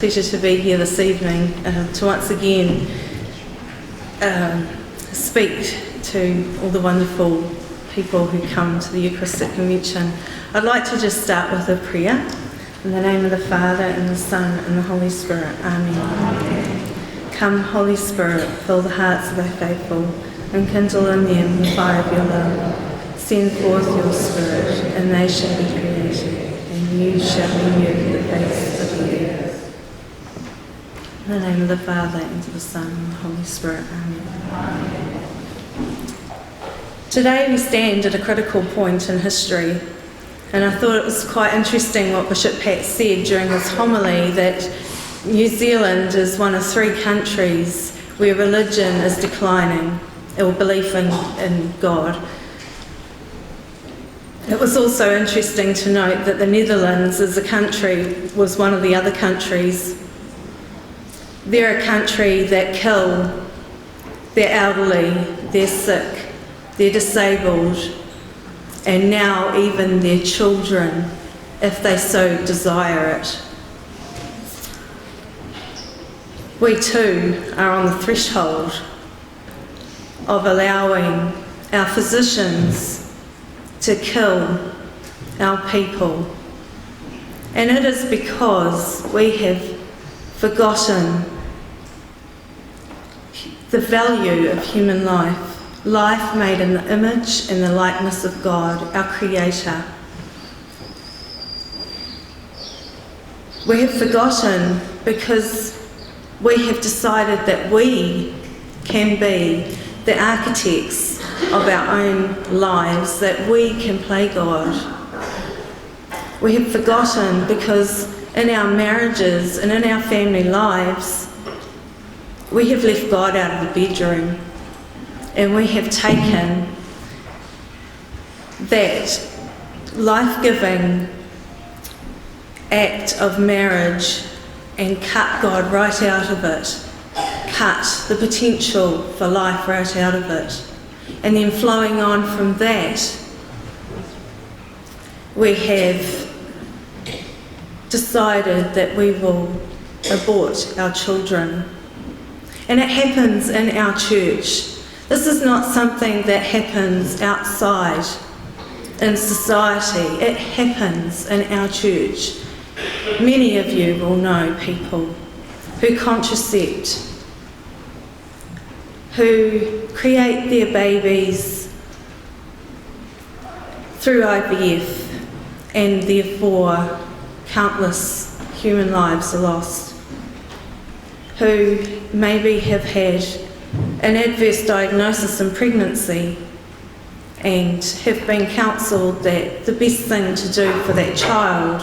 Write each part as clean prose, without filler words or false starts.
Pleasure to be here this evening to once again speak to all the wonderful people who come to the Eucharistic Convention. I'd like to just start with a prayer. In the name of the Father, and the Son, and the Holy Spirit. Amen. Come, Holy Spirit, fill the hearts of thy faithful, and kindle in them the fire of your love. Send forth your Spirit, and they shall be created, and you shall renew the face of the earth. In the name of the Father, and of the Son, and the Holy Spirit. Amen. Today we stand at a critical point in history, and I thought it was quite interesting what Bishop Pat said during his homily, that New Zealand is one of 3 countries where religion is declining, or belief in God. It was also interesting to note that the Netherlands as a country was one of the other countries. They're a country that kill their elderly, they're sick, they're disabled, and now even their children, if they so desire it. We too are on the threshold of allowing our physicians to kill our people. And it is because we have forgotten the value of human life, life made in the image and the likeness of God, our Creator. We have forgotten because we have decided that we can be the architects of our own lives, that we can play God. We have forgotten because in our marriages and in our family lives, we have left God out of the bedroom, and we have taken that life-giving act of marriage and cut God right out of it, cut the potential for life right out of it. And then flowing on from that, we have decided that we will abort our children. And it happens in our church. This is not something that happens outside in society. It happens in our church. Many of you will know people who contracept, who create their babies through IVF, and therefore countless human lives are lost, who maybe have had an adverse diagnosis in pregnancy and have been counselled that the best thing to do for that child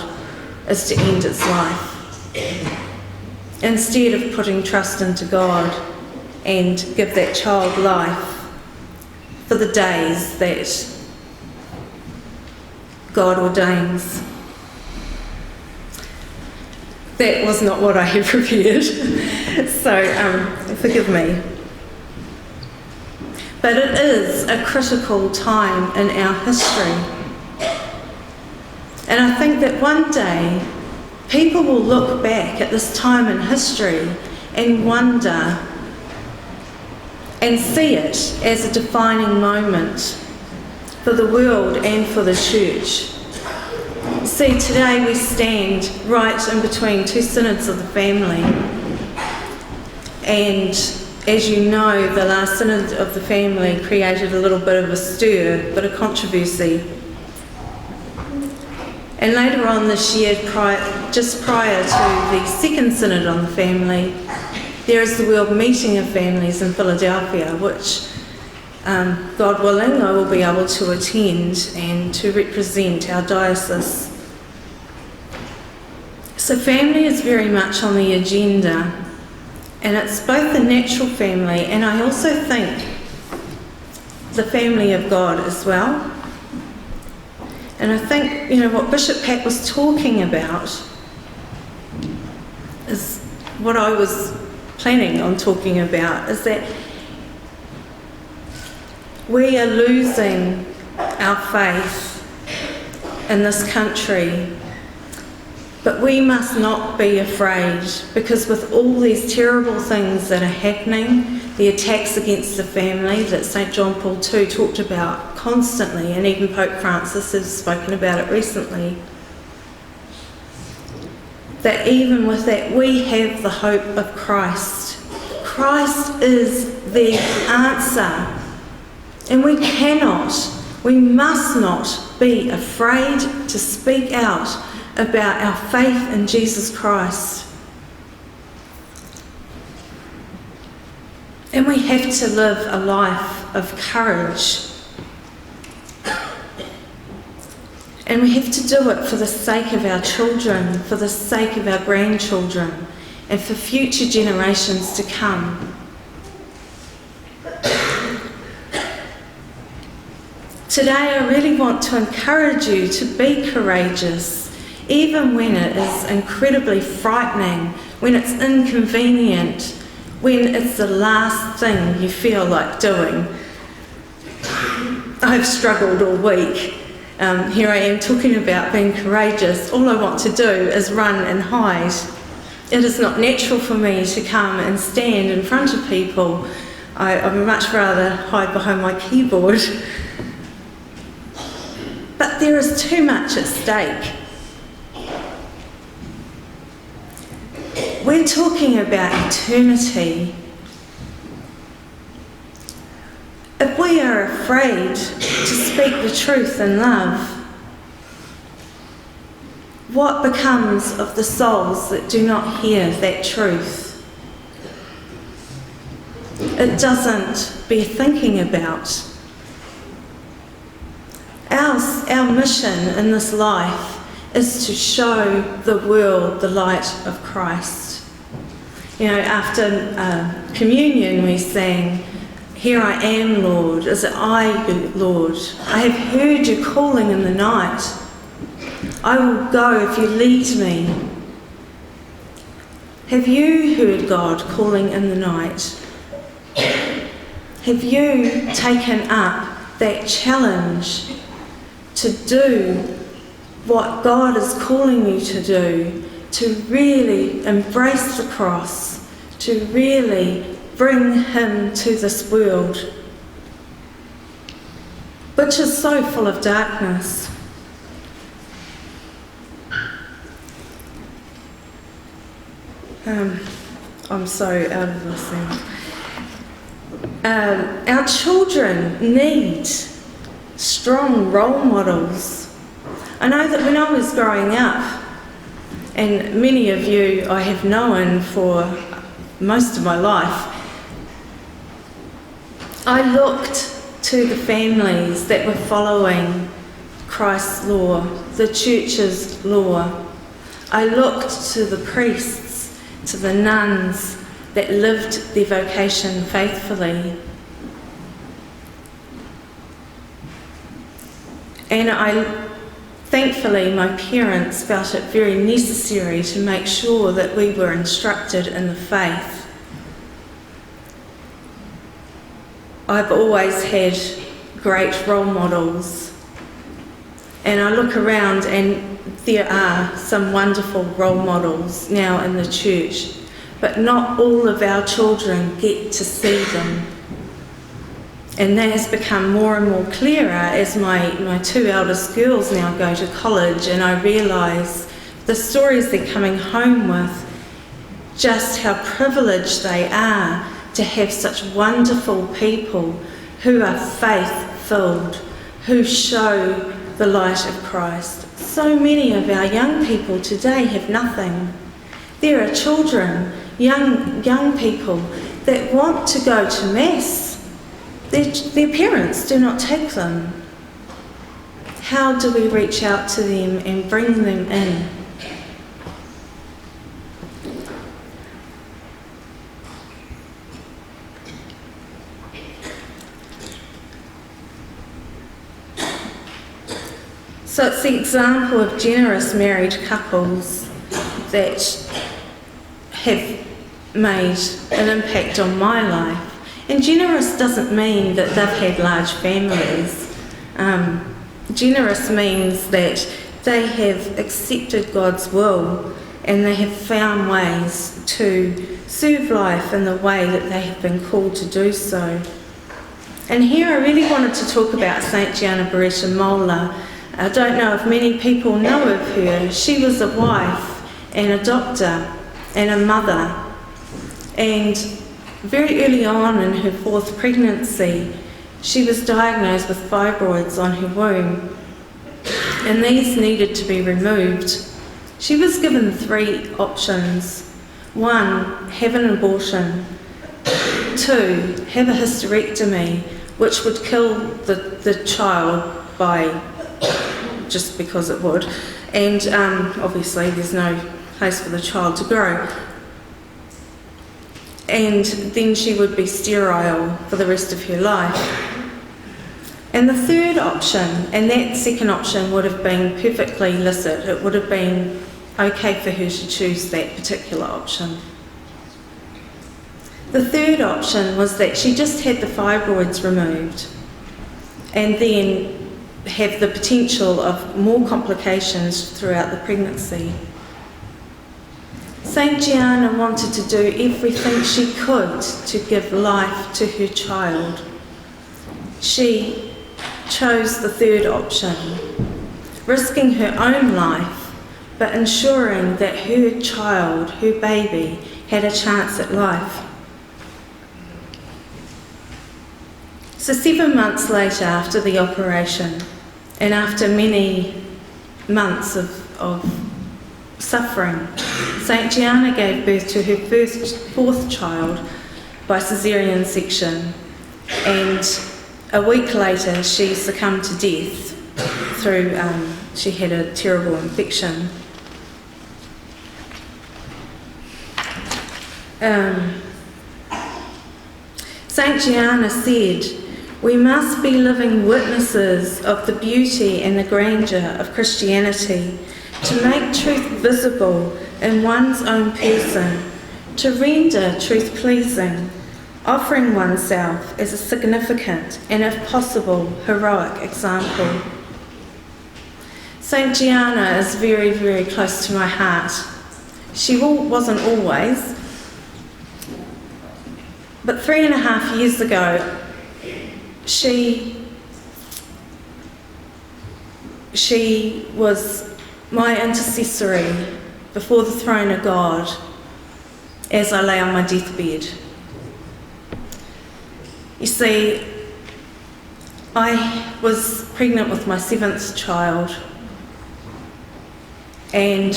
is to end its life, instead of putting trust into God and give that child life for the days that God ordains. That was not what I had prepared, so forgive me. But it is a critical time in our history. And I think that one day people will look back at this time in history and wonder and see it as a defining moment for the world and for the church. See, today we stand right in between 2 synods of the family, and as you know, the last synod of the family created a little bit of a stir, bit of controversy. And later on this year, just prior to the second synod on the family, there is the World Meeting of Families in Philadelphia, which, God willing, I will be able to attend and to represent our diocese. So family is very much on the agenda, and it's both the natural family and I also think the family of God as well. And I think, what Bishop Pat was talking about is what I was planning on talking about, is that we are losing our faith in this country But we must not be afraid, because with all these terrible things that are happening, the attacks against the family that St. John Paul II talked about constantly, and even Pope Francis has spoken about it recently, that even with that we have the hope of Christ. Christ is the answer, and we must not be afraid to speak out about our faith in Jesus Christ. And we have to live a life of courage. And we have to do it for the sake of our children, for the sake of our grandchildren, and for future generations to come. Today I really want to encourage you to be courageous, even when it is incredibly frightening, when it's inconvenient, when it's the last thing you feel like doing. I've struggled all week. Here I am talking about being courageous. All I want to do is run and hide. It is not natural for me to come and stand in front of people. I would much rather hide behind my keyboard. But there is too much at stake. We're talking about eternity. If we are afraid to speak the truth in love, what becomes of the souls that do not hear that truth? It doesn't bear thinking about. Our mission in this life is to show the world the light of Christ. You know, after communion we sang, "Here I am, Lord, is it I, Lord? I have heard you calling in the night. I will go if you lead me." Have you heard God calling in the night? Have you taken up that challenge to do what God is calling you to do, to really embrace the cross, to really bring him to this world, which is so full of darkness? I'm so out of this thing. Our children need strong role models. I know that when I was growing up, and many of you I have known for most of my life, I looked to the families that were following Christ's law, the church's law. I looked to the priests, to the nuns that lived their vocation faithfully. And thankfully, my parents felt it very necessary to make sure that we were instructed in the faith. I've always had great role models, and I look around and there are some wonderful role models now in the church, but not all of our children get to see them. And that has become more and more clearer as my two eldest girls now go to college, and I realise the stories they're coming home with, just how privileged they are to have such wonderful people who are faith-filled, who show the light of Christ. So many of our young people today have nothing. There are children, young people that want to go to Mass. Their parents do not take them. How do we reach out to them and bring them in? So it's the example of generous married couples that have made an impact on my life. And generous doesn't mean that they've had large families. Generous means that They have accepted God's will, and they have found ways to serve life in the way that they have been called to do so. And here I really wanted to talk about St. Giana Beretta Moller. I don't know if many people know of her. She was a wife and a doctor and a mother. And very early on in her 4th pregnancy, she was diagnosed with fibroids on her womb, and these needed to be removed. She was given 3 options. 1, have an abortion. 2, have a hysterectomy, which would kill the child just because it would. And obviously there's no place for the child to grow. And then she would be sterile for the rest of her life. And the 3rd option, and that 2nd option would have been perfectly licit. It would have been okay for her to choose that particular option. The 3rd option was that she just had the fibroids removed and then have the potential of more complications throughout the pregnancy. St. Giana wanted to do everything she could to give life to her child. She chose the 3rd option, risking her own life, but ensuring that her child, her baby, had a chance at life. So 7 months later, after the operation, and after many months of suffering, St. Giana gave birth to her 4th child by caesarean section, and a week later she succumbed to death through, she had a terrible infection. St. Giana said, "We must be living witnesses of the beauty and the grandeur of Christianity, to make truth visible in one's own person, to render truth pleasing, offering oneself as a significant and, if possible, heroic example." St. Giana is very, very close to my heart. She wasn't always, but 3.5 years ago, she was my intercessory before the throne of God as I lay on my deathbed. You see, I was pregnant with my 7th child, and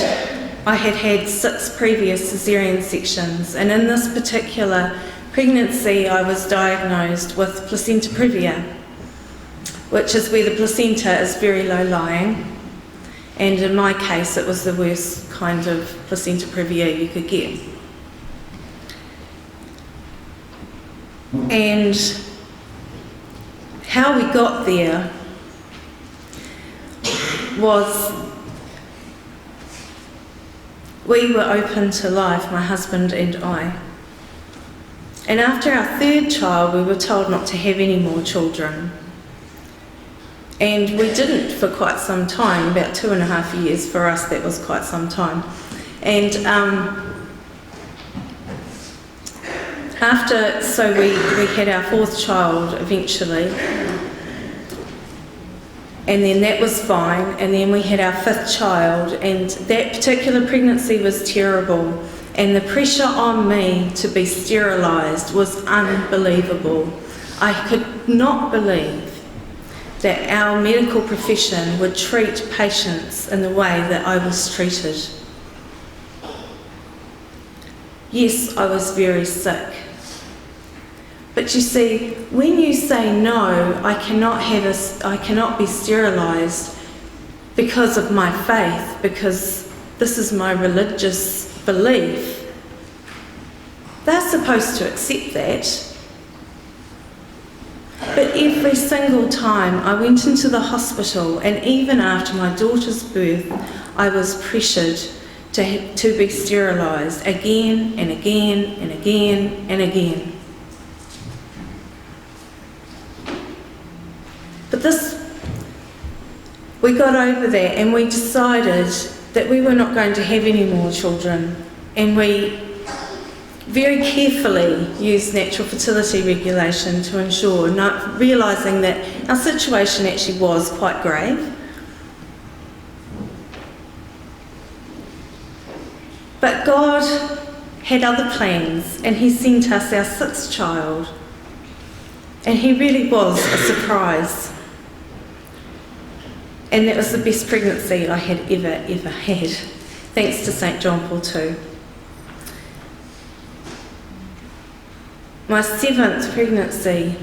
I had had 6 previous caesarean sections, and in this particular pregnancy I was diagnosed with Placenta Previa, which is where the placenta is very low lying, and in my case it was the worst kind of Placenta Previa you could get. And how we got there was we were open to life, my husband and I. And after our 3rd child, we were told not to have any more children. And we didn't for quite some time, about 2.5 years. For us, that was quite some time. And so we had our 4th child eventually. And then that was fine. And then we had our 5th child. And that particular pregnancy was terrible. And the pressure on me to be sterilised was unbelievable. I could not believe that our medical profession would treat patients in the way that I was treated. Yes, I was very sick. But you see, when you say no, I cannot be sterilised because of my faith, because this is my religious belief, they're supposed to accept that. But every single time I went into the hospital, and even after my daughter's birth, I was pressured to be sterilised again and again and again and again. But we got over that and we decided that we were not going to have any more children, and we very carefully used natural fertility regulation to ensure, not realising that our situation actually was quite grave. But God had other plans, and He sent us our 6th child, and he really was a surprise. And that was the best pregnancy I had ever had, thanks to St. John Paul II. My 7th pregnancy,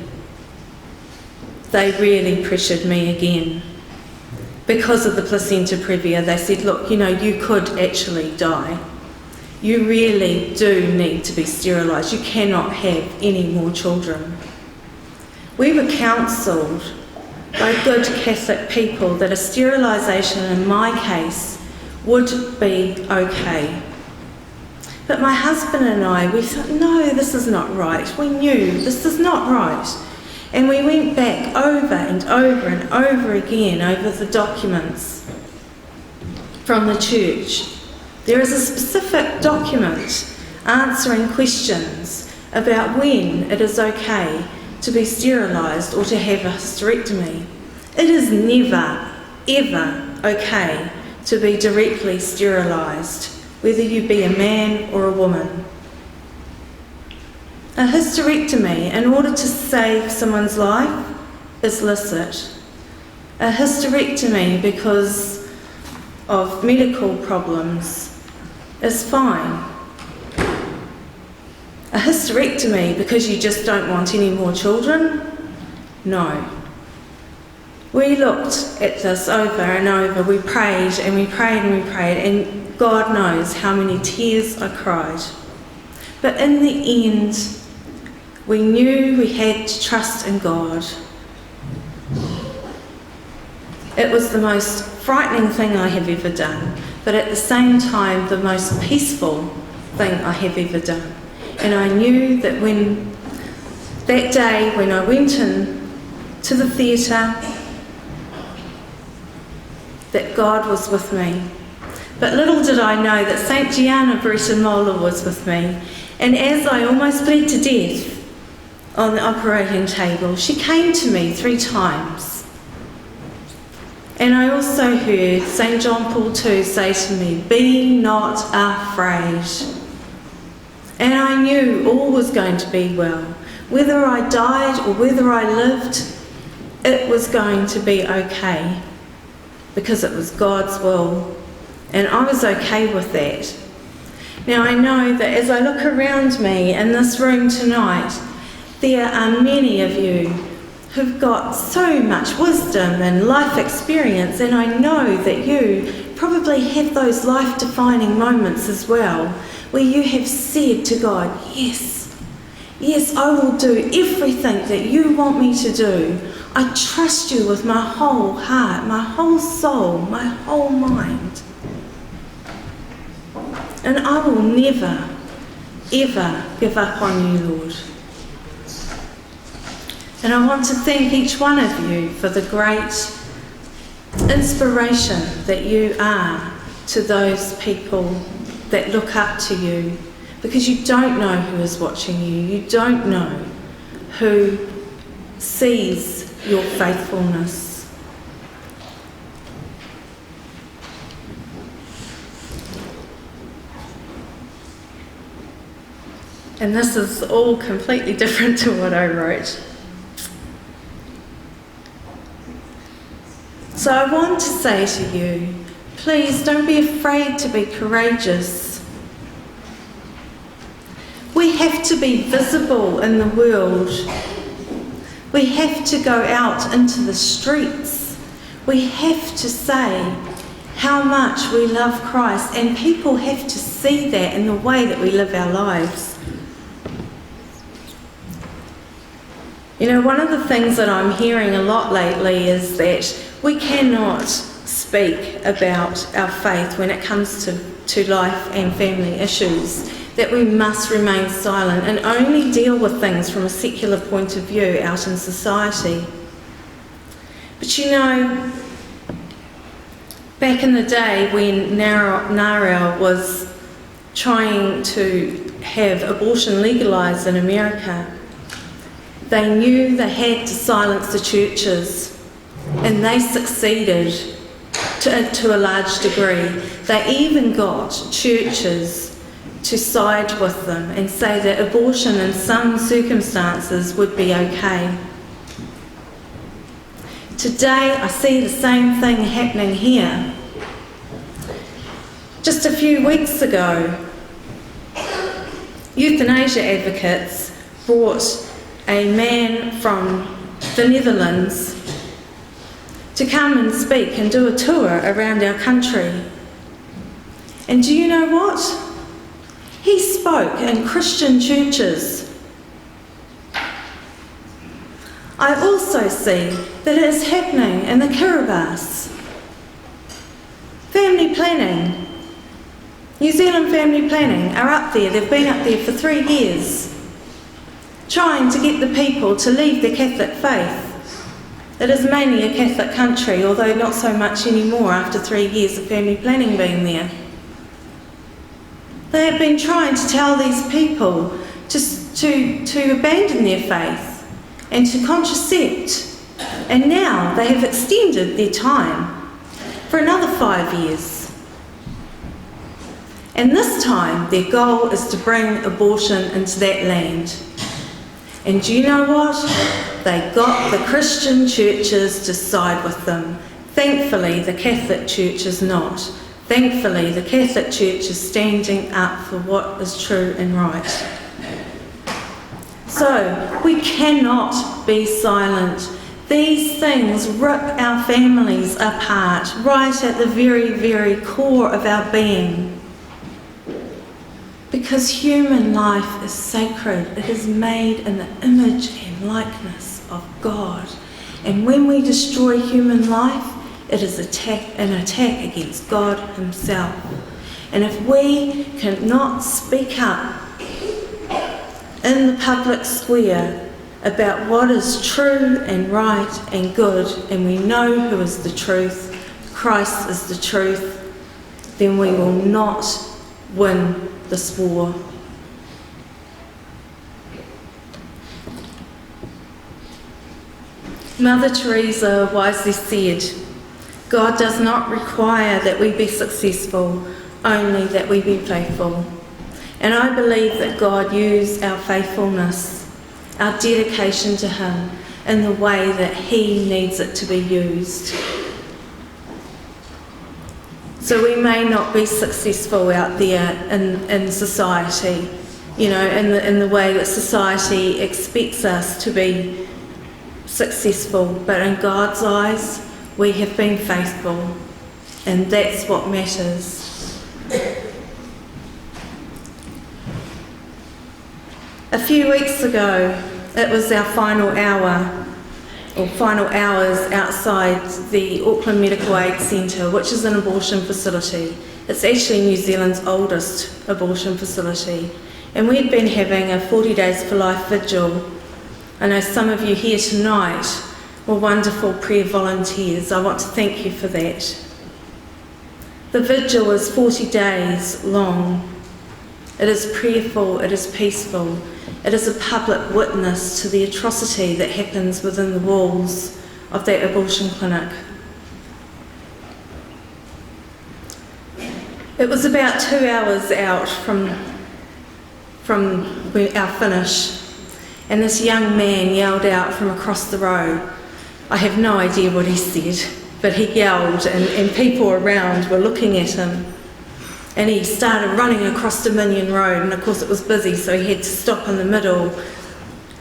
they really pressured me again. Because of the placenta previa, they said, look, you know, you could actually die. You really do need to be sterilised. You cannot have any more children. We were counselled by good Catholic people that a sterilisation in my case would be okay. But my husband and I, we thought, no, this is not right. We knew this is not right. And we went back over and over and over again over the documents from the church. There is a specific document answering questions about when it is okay to be sterilised or to have a hysterectomy. It is never, ever okay to be directly sterilised, whether you be a man or a woman. A hysterectomy, in order to save someone's life, is licit. A hysterectomy, because of medical problems, is fine. A hysterectomy, because you just don't want any more children? No. We looked at this over and over. We prayed and we prayed and we prayed, and God knows how many tears I cried. But in the end, we knew we had to trust in God. It was the most frightening thing I have ever done, but at the same time, the most peaceful thing I have ever done. And I knew that that day when I went in to the theatre, that God was with me. But little did I know that St. Giana, Beretta, Moller was with me. And as I almost bled to death on the operating table, she came to me 3 times. And I also heard St. John Paul II say to me, "Be not afraid." And I knew all was going to be well. Whether I died or whether I lived, it was going to be okay, because it was God's will, and I was okay with that. Now I know that as I look around me in this room tonight, there are many of you who've got so much wisdom and life experience, and I know that you probably have those life-defining moments as well, where you have said to God, yes, I will do everything that you want me to do. I trust you with my whole heart, my whole soul, my whole mind. And I will never, ever give up on you, Lord. And I want to thank each one of you for the great inspiration that you are to those people that look up to you, because you don't know who is watching you. You don't know who sees your faithfulness. And this is all completely different to what I wrote. So I want to say to you, please don't be afraid to be courageous. We have to be visible in the world. We have to go out into the streets. We have to say how much we love Christ, and people have to see that in the way that we live our lives. You know, one of the things that I'm hearing a lot lately is that we cannot speak about our faith when it comes to life and family issues, that we must remain silent and only deal with things from a secular point of view out in society. But you know, Back in the day when Nara was trying to have abortion legalised in America, they knew they had to silence the churches, and they succeeded to a large degree. They even got churches to side with them and say that abortion in some circumstances would be okay. Today I see the same thing happening here. Just a few weeks ago, euthanasia advocates brought a man from the Netherlands to come and speak and do a tour around our country. And do you know what? He spoke in Christian churches. I also see that it is happening in the Kiribati. Family planning, New Zealand family planning are up there. They've been up there for 3 years, trying to get the people to leave the Catholic faith. It is mainly a Catholic country, although not so much anymore after 3 years of family planning being there. They have been trying to tell these people to abandon their faith and to contracept, and now they have extended their time for another 5 years. And this time their goal is to bring abortion into that land. And do you know what? They got the Christian churches to side with them. Thankfully, the Catholic Church is not. Thankfully, the Catholic Church is standing up for what is true and right. So, we cannot be silent. These things rip our families apart, right at the very, very core of our being. Because human life is sacred. It is made in the image and likeness of God. And when we destroy human life, it is an attack against God himself. And if we cannot speak up in the public square about what is true and right and good, and we know who is the truth, Christ is the truth, then we will not win this war. Mother Teresa wisely said, God does not require that we be successful, only that we be faithful. And I believe that God used our faithfulness, our dedication to him, in the way that he needs it to be used. So we may not be successful out there in society, in the way that society expects us to be successful, but in God's eyes, we have been faithful, and that's what matters. A few weeks ago, it was our final hour, or final hours outside the Auckland Medical Aid Centre, which is an abortion facility. It's actually New Zealand's oldest abortion facility. And we'd been having a 40 Days for Life vigil. I know some of you here tonight were wonderful prayer volunteers. I want to thank you for that. The vigil is 40 days long. It is prayerful, it is peaceful. It is a public witness to the atrocity that happens within the walls of that abortion clinic. It was about 2 hours out from our finish, and this young man yelled out from across the road. I have no idea what he said, but he yelled, and people around were looking at him. And he started running across Dominion Road, and of course it was busy, so he had to stop in the middle.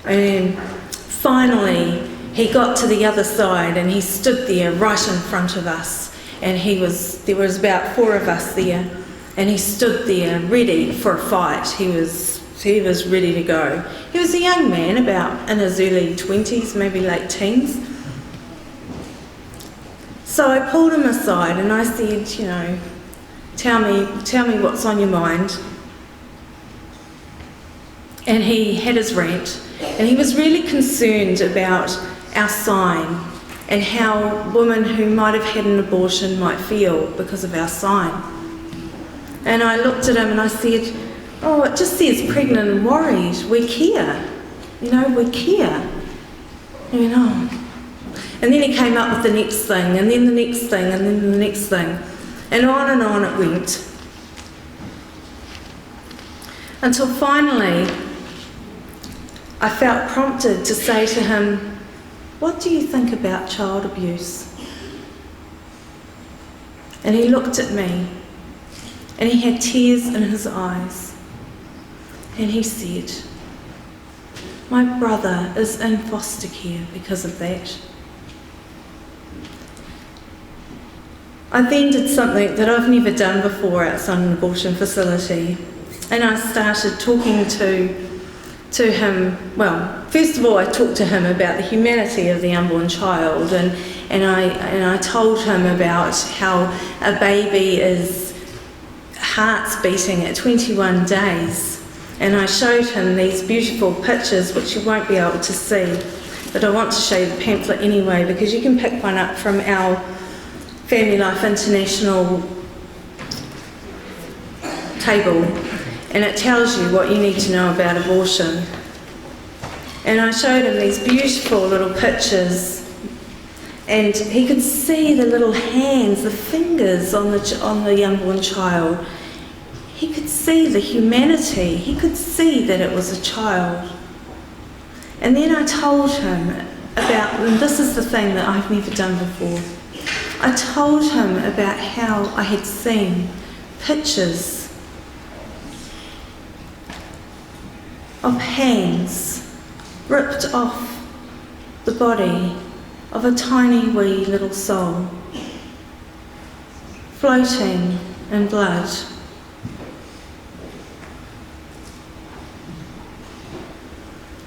And finally he got to the other side, and he stood there right in front of us. And there was about 4 of us there, and he stood there ready for a fight. He was ready to go. He was a young man, about in his early 20s, maybe late teens. So I pulled him aside and I said, tell me what's on your mind. And he had his rant, and he was really concerned about our sign. and how women who might have had an abortion might feel because of our sign. And I looked at him and I said, oh, it just says pregnant and worried. We care. You know, we care. And he went, oh. And then he came up with the next thing, and then the next thing, and then the next thing. And on it went. Until finally, I felt prompted to say to him, what do you think about child abuse? And he looked at me, and he had tears in his eyes. And he said, my brother is in foster care because of that. I then did something that I've never done before outside an abortion facility, and I started talking to him. Well, first of all, I talked to him about the humanity of the unborn child, and I told him about how a baby is heart's beating at 21 days, and I showed him these beautiful pictures which you won't be able to see, but I want to show you the pamphlet anyway, because you can pick one up from our Family Life International table, and it tells you what you need to know about abortion. And I showed him these beautiful little pictures, and he could see the little hands, the fingers on the unborn child. He could see the humanity. He could see that it was a child. And then I told him about, and this is the thing that I've never done before, I told him about how I had seen pictures of hands ripped off the body of a tiny wee little soul, floating in blood.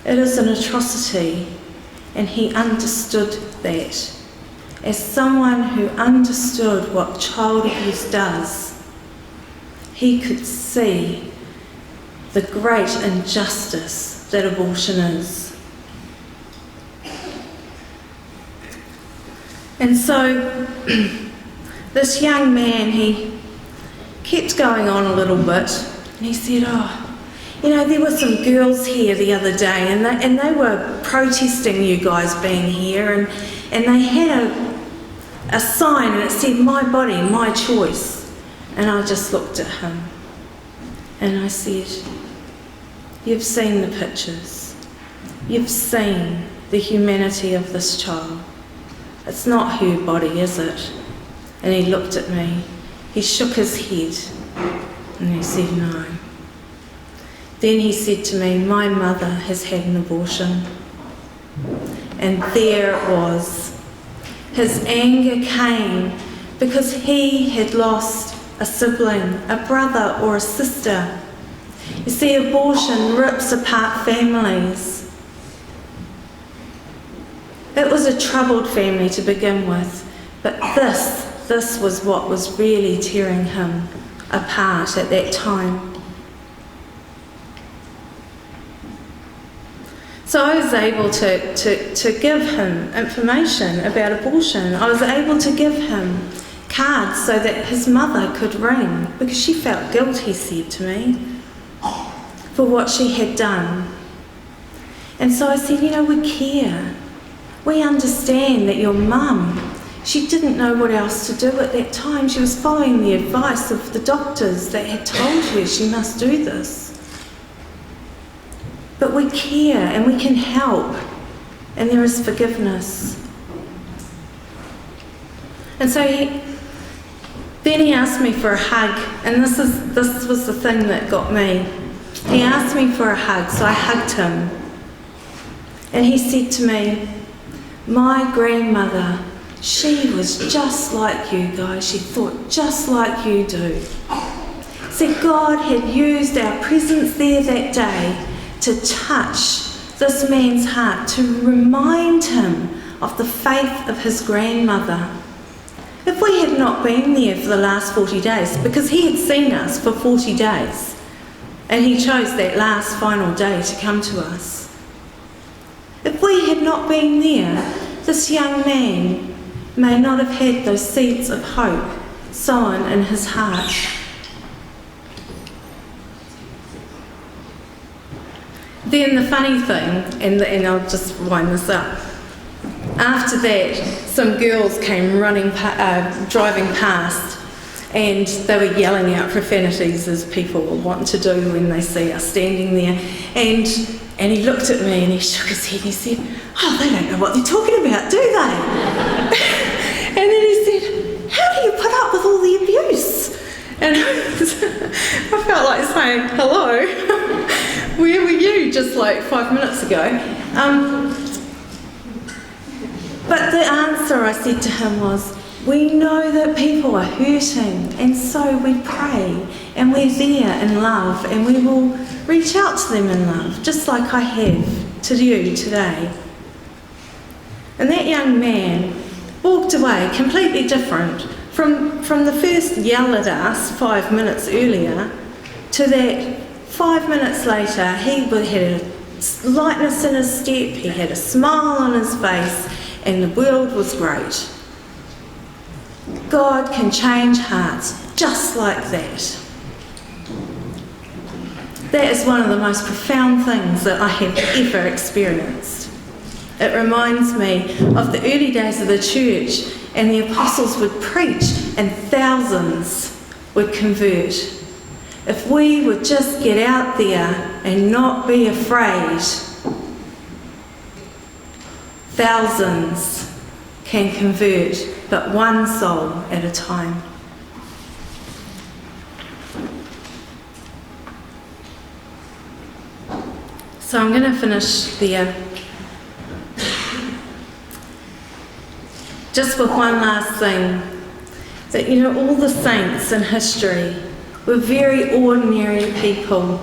It is an atrocity, and he understood that. As someone who understood what child abuse does, he could see the great injustice that abortion is. And so this young man, he kept going on a little bit, and he said, oh, you know, there were some girls here the other day, and they were protesting you guys being here, and they had a sign, and it said, my body, my choice. And I just looked at him, and I said, you've seen the pictures. You've seen the humanity of this child. It's not her body, is it? And he looked at me. He shook his head, and he said, no. Then he said to me, my mother has had an abortion. And there it was. His anger came because he had lost a sibling, a brother or a sister. You see, abortion rips apart families. It was a troubled family to begin with, but this was what was really tearing him apart at that time. So I was able to give him information about abortion. I was able to give him cards so that his mother could ring, because she felt guilt, he said to me, for what she had done. And so I said, you know, we care. We understand that your mum, she didn't know what else to do at that time. She was following the advice of the doctors that had told her she must do this. But we care and we can help, and there is forgiveness. And so then he asked me for a hug, and this was the thing that got me. He asked me for a hug, so I hugged him. And he said to me, my grandmother, she was just like you guys. She thought just like you do. See, God had used our presence there that day to touch this man's heart, to remind him of the faith of his grandmother. If we had not been there for the last 40 days, because he had seen us for 40 days, and he chose that last final day to come to us. If we had not been there, this young man may not have had those seeds of hope sown in his heart. Then the funny thing, and I'll just wind this up, after that some girls came driving past, and they were yelling out profanities as people will want to do when they see us standing there. And he looked at me and he shook his head and he said, "Oh, they don't know what they're talking about, do they?" And then he said, "How do you put up with all the abuse?" And I felt like saying, "Hello, where were you just like 5 minutes ago?" But the answer I said to him was, we know that people are hurting, and so we pray, and we're there in love, and we will reach out to them in love, just like I have to you today. And that young man walked away completely different from the first yell at us 5 minutes earlier to that 5 minutes later he had a lightness in his step, he had a smile on his face, and the world was great. God can change hearts just like that. That is one of the most profound things that I have ever experienced. It reminds me of the early days of the church, and the apostles would preach and thousands would convert. If we would just get out there and not be afraid, thousands can convert, but one soul at a time. So I'm going to finish there. Just with one last thing, that all the saints in history were very ordinary people.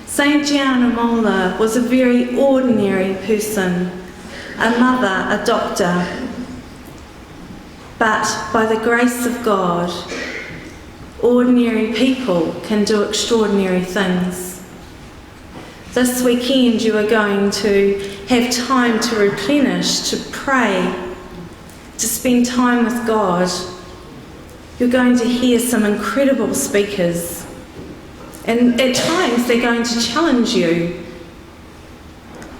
Saint Giana Moller was a very ordinary person, a mother, a doctor. But by the grace of God, ordinary people can do extraordinary things. This weekend you are going to have time to replenish, to pray, to spend time with God. You're going to hear some incredible speakers, and at times they're going to challenge you.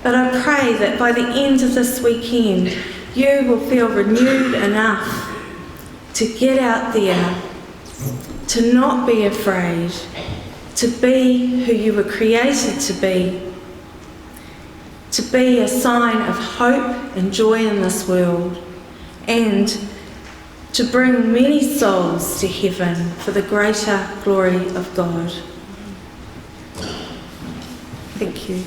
But I pray that by the end of this weekend you will feel renewed enough to get out there, to not be afraid, to be who you were created to be a sign of hope and joy in this world, and to bring many souls to heaven for the greater glory of God. Thank you.